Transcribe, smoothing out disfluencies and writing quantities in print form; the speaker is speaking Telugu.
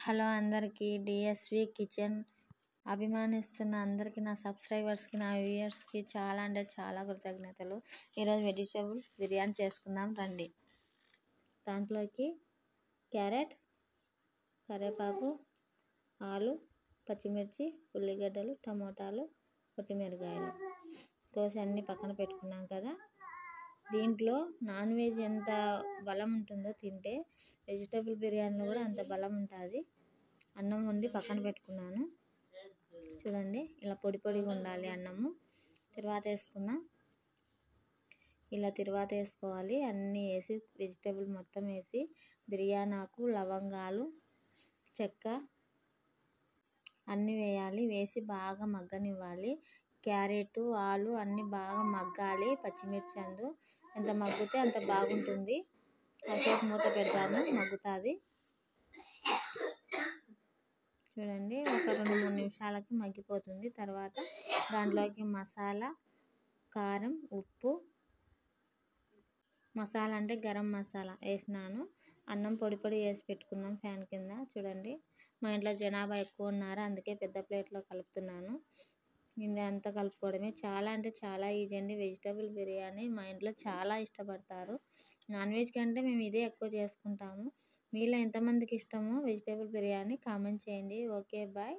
హలో అందరికీ డిఎస్వి కిచెన్ అభిమానిస్తున్న అందరికీ, నా సబ్స్క్రైబర్స్కి, నా వ్యూయర్స్కి చాలా అంటే చాలా కృతజ్ఞతలు. ఈరోజు వెజిటేబుల్ బిర్యానీ చేసుకుందాం రండి. దాంట్లోకి క్యారెట్, కరివేపాకు, ఆలు, పచ్చిమిర్చి, ఉల్లిగడ్డలు, టమోటాలు, కొత్తిమీరకాయలు కోసి అన్నీ పక్కన పెట్టుకున్నాం కదా. దీంట్లో నాన్ వెజ్ ఎంత బలం ఉంటుందో తింటే వెజిటేబుల్ బిర్యానీలో కూడా అంత బలం ఉంటుంది. అన్నం వండి పక్కన పెట్టుకున్నాను చూడండి. ఇలా పొడి పొడిగా ఉండాలి అన్నము. తర్వాత వేసుకుందాం. ఇలా తర్వాత వేసుకోవాలి. అన్నీ వేసి వెజిటేబుల్ మొత్తం వేసి బిర్యానీ ఆకు, లవంగాలు, చెక్క అన్నీ వేయాలి. వేసి బాగా మగ్గనివ్వాలి. క్యారెట్, ఆలు అన్నీ బాగా మగ్గాలి. పచ్చిమిర్చి ఎంత మగ్గితే అంత బాగుంటుంది. కాసేపు మూత పెడతాము, మగ్గుతుంది చూడండి. ఒక 2-3 నిమిషాలకి మగ్గిపోతుంది. తర్వాత దాంట్లోకి మసాలా, కారం, ఉప్పు, మసాలా అంటే గరం మసాలా వేసినాను. అన్నం పొడి పొడి వేసి పెట్టుకుందాం ఫ్యాన్ కింద. చూడండి, మా ఇంట్లో జనాభా ఎక్కువ ఉన్నారు, అందుకే పెద్ద ప్లేట్లో కలుపుతున్నాను. అంతా కలుపుకోవడమే. చాలా అంటే చాలా ఈజీ అండి వెజిటేబుల్ బిర్యానీ. మా ఇంట్లో చాలా ఇష్టపడతారు. నాన్ వెజ్ కంటే మేము ఇదే ఎక్కువ చేసుకుంటాము. మీలో ఎంతమందికి ఇష్టమో వెజిటేబుల్ బిర్యానీ కామెంట్ చేయండి. Okay, bye.